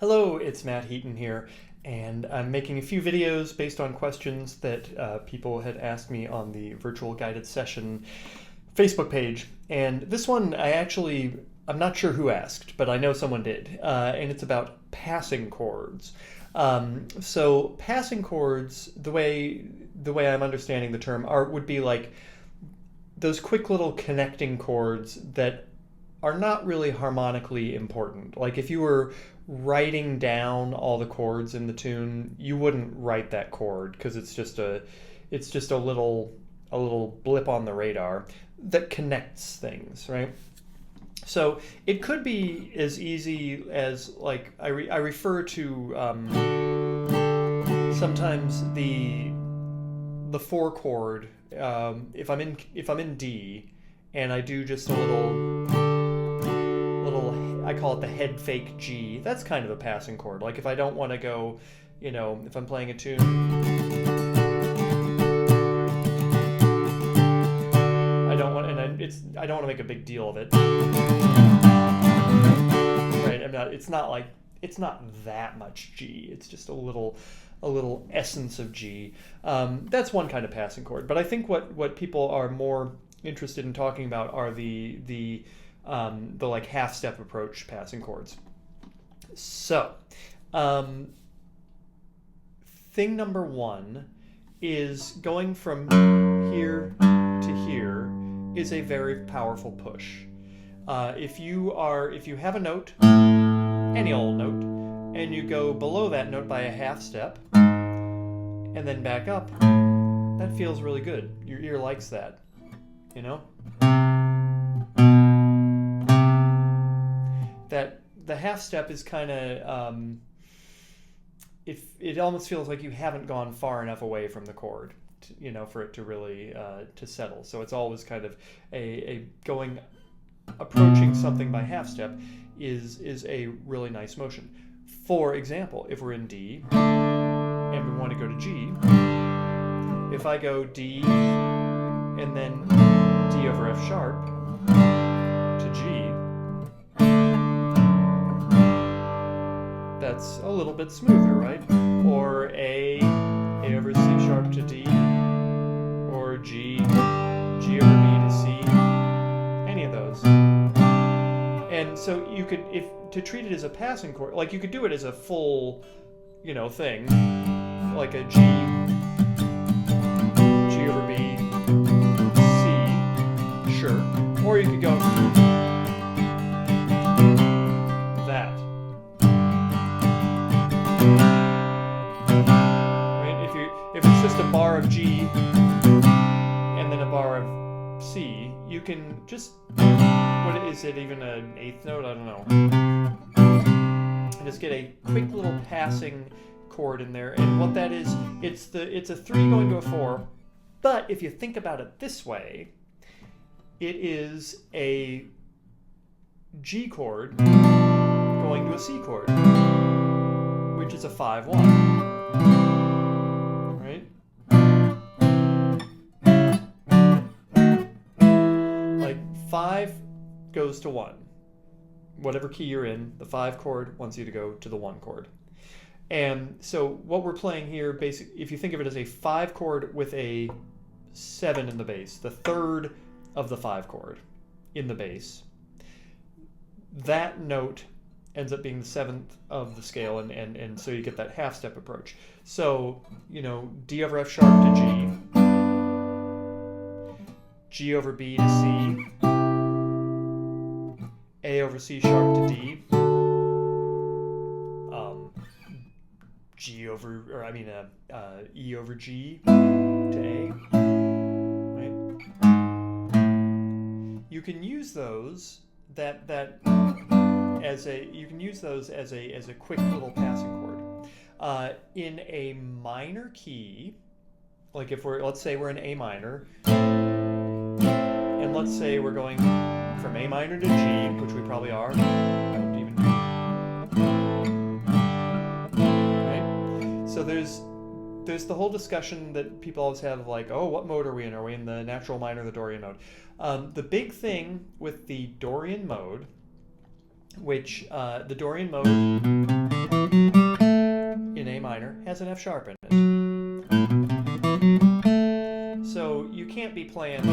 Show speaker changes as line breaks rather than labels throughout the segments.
Hello, it's Matt Heaton here, and I'm making a few videos based on questions that people had asked me on the virtual guided session Facebook page. And this one I'm not sure who asked, but I know someone did, and it's about passing chords. So passing chords, the way I'm understanding the term, would be like those quick little connecting chords that are not really harmonically important. Like if you were writing down all the chords in the tune, you wouldn't write that chord because it's just a little blip on the radar that connects things, right? So it could be as easy as, like, I refer to sometimes the four chord. If I'm in D and I do just a little, I call it the head fake G. That's kind of a passing chord. Like if I don't want to go, if I'm playing a tune, I don't want to make a big deal of it. Right? It's not that much G. It's just a little essence of G. That's one kind of passing chord. But I think what people are more interested in talking about are the like half step approach passing chords. So, thing number one is going from here to here is a very powerful push. If you have a note, any old note, and you go below that note by a half step and then back up, that feels really good. Your ear likes that, that the half step is kind of it almost feels like you haven't gone far enough away from the chord for it to really to settle. So it's always kind of approaching something by half step is a really nice motion. For example, if we're in D and we want to go to G, if I go D and then D over F sharp to G, that's a little bit smoother, right? Or A over C sharp to D, or G over B to C, any of those. And so you could, if to treat it as a passing chord, like you could do it as a full, thing, like a G over B, C, sure. Or you could go that. Right? If it's just a bar of G and then a bar of C, you can just, what is it, even an eighth note? I don't know. And just get a quick little passing chord in there. And what that is, it's a 3 going to a 4. But if you think about it this way, it is a G chord going to a C chord, which is a 5-1, right? Like 5 goes to 1. Whatever key you're in, the 5 chord wants you to go to the 1 chord. And so what we're playing here, basically, if you think of it as a 5 chord with a 7 in the bass, the third of the 5 chord in the bass, that note ends up being the 7th of the scale, and so you get that half step approach. So, D over F sharp to G, G over B to C, A over C sharp to D, E over G to A, right? You can use those as a quick little passing chord. In a minor key, like let's say we're in A minor, and let's say we're going from A minor to G, which we probably are. Right? So there's the whole discussion that people always have of like, oh, what mode are we in? Are we in the natural minor or the Dorian mode? The big thing with the Dorian mode, which the Dorian mode A minor, has an F sharp in it. So you can't be playing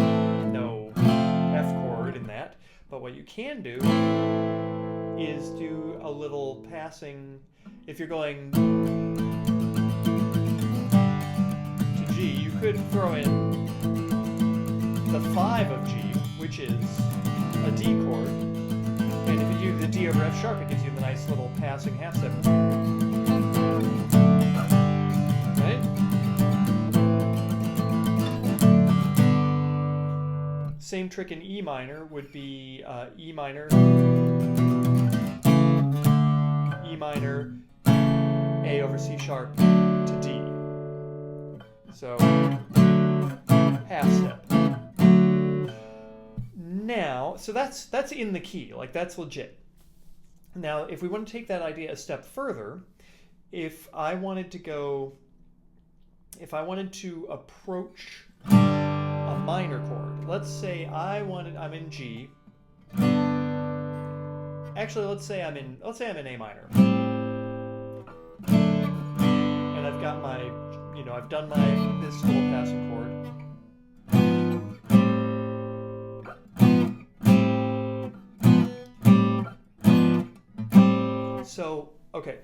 no F chord in that, but what you can do is do a little passing. If you're going to G, you could throw in the 5 of G, which is a D chord, and if you do the D over F sharp, it gives you the nice little passing half step. Right? Same trick in E minor would be E minor, A over C sharp to D. So, half step. Now, so that's in the key, like that's legit. Now, if we want to take that idea a step further, if I wanted to approach a minor chord, let's say I'm in G. Actually, let's say I'm in A minor. And I've got my, I've done this little passing chord. So, okay,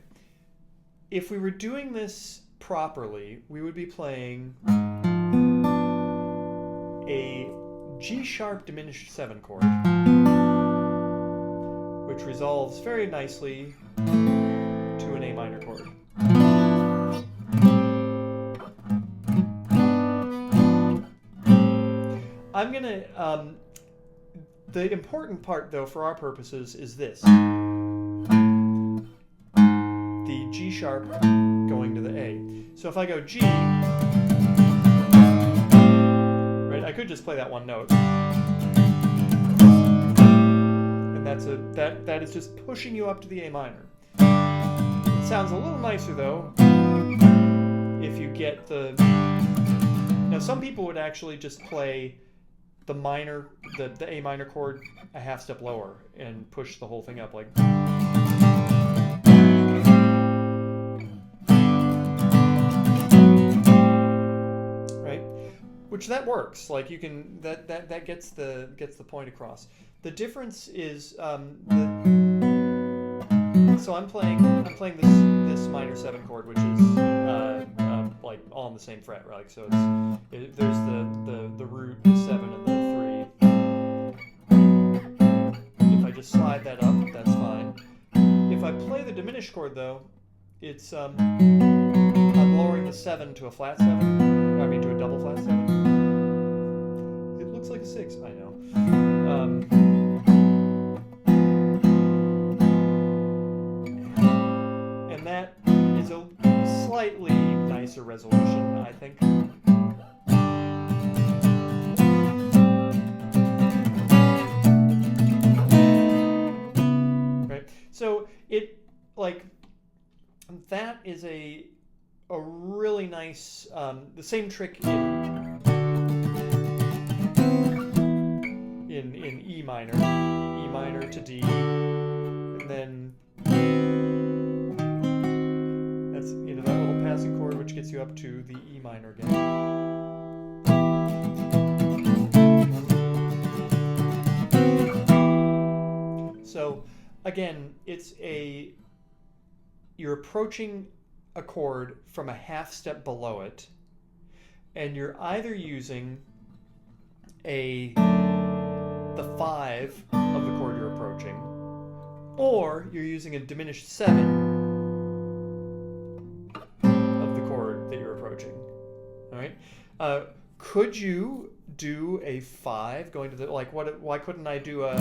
if we were doing this properly, we would be playing a G sharp diminished 7 chord, which resolves very nicely to an A minor chord. I'm gonna, the important part though for our purposes is this. The G sharp going to the A. So if I go G, right, I could just play that one note. And that is just pushing you up to the A minor. It sounds a little nicer though if you get the, now some people would actually just play the minor, the A minor chord a half step lower and push the whole thing up like. Right? Which that works. Like you can, that gets the point across. The difference is so I'm playing this minor 7 chord, which is like all on the same fret, right? So there's the root, the 7, and the 3. If I just slide that up, that's fine. If I play the diminished chord though, it's I'm lowering the 7 to a flat 7. I mean to a double flat 7. It looks like a 6, I know. And that is a slightly nicer resolution, I think. Right. So it that is a really nice the same trick in E minor to D, and then that's that little passing chord which gets you up to the E minor again. So again, you're approaching a chord from a half step below it, and you're either using the 5 of the chord you're approaching, or you're using a diminished 7 of the chord that you're approaching. All right. Could you do a 5 going to the why couldn't I do a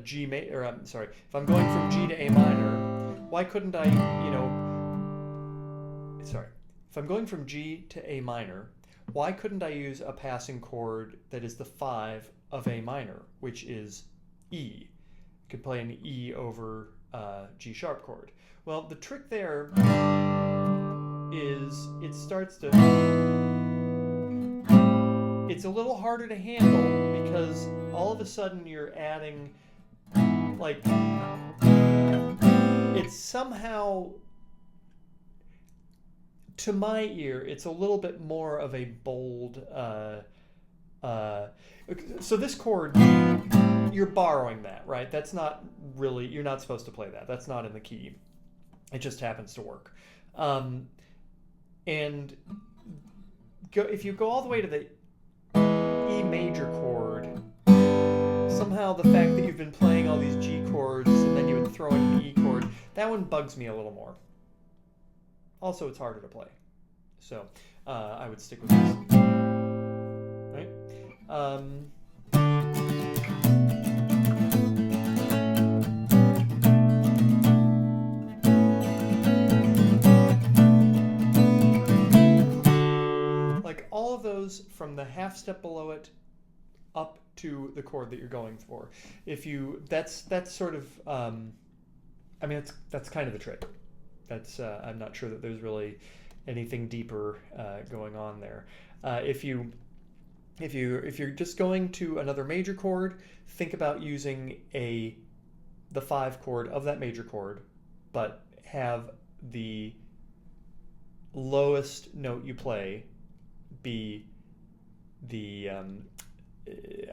G major, or I'm sorry, if I'm going from G to A minor, why couldn't I, if I'm going from G to A minor, why couldn't I use a passing chord that is the 5 of A minor, which is E? You could play an E over G sharp chord. Well, the trick there is it's a little harder to handle because all of a sudden you're adding like it's somehow, to my ear, it's a little bit more of a bold. So this chord, you're borrowing that, right? That's not really, you're not supposed to play that. That's not in the key. It just happens to work. And if you go all the way to the E major chord, somehow the fact that you've been playing all these G chords and then you would throw in an E chord, that one bugs me a little more. Also, it's harder to play. So I would stick with this. Right? Like all of those from the half step below it up to the chord that you're going for. If you, that's sort of, I mean, that's kind of the trick. That's I'm not sure that there's really anything deeper going on there. If you're just going to another major chord, think about using the 5 chord of that major chord, but have the lowest note you play be the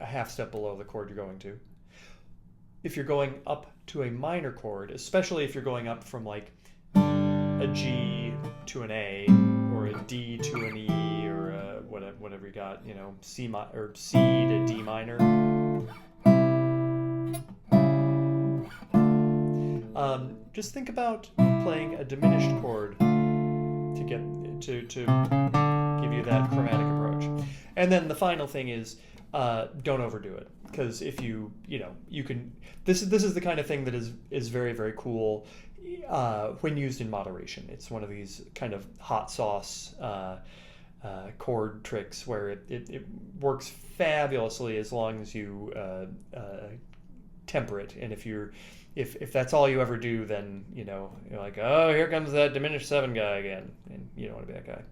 a half step below the chord you're going to. If you're going up to a minor chord, especially if you're going up from like a G to an A, or a D to an E, or whatever you got, you know, C to D minor. Just think about playing a diminished chord to get to give you that chromatic approach. And then the final thing is, don't overdo it, because if you can. This is the kind of thing that is very, very cool when used in moderation. It's one of these kind of hot sauce chord tricks where it works fabulously as long as you temper it. And if that's all you ever do, then you're like, oh, here comes that diminished 7 guy again, and you don't want to be that guy.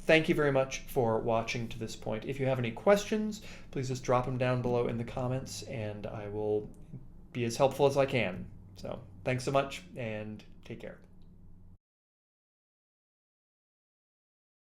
Thank you very much for watching to this point. If you have any questions, please just drop them down below in the comments, and I will be as helpful as I can. So thanks so much, and take care.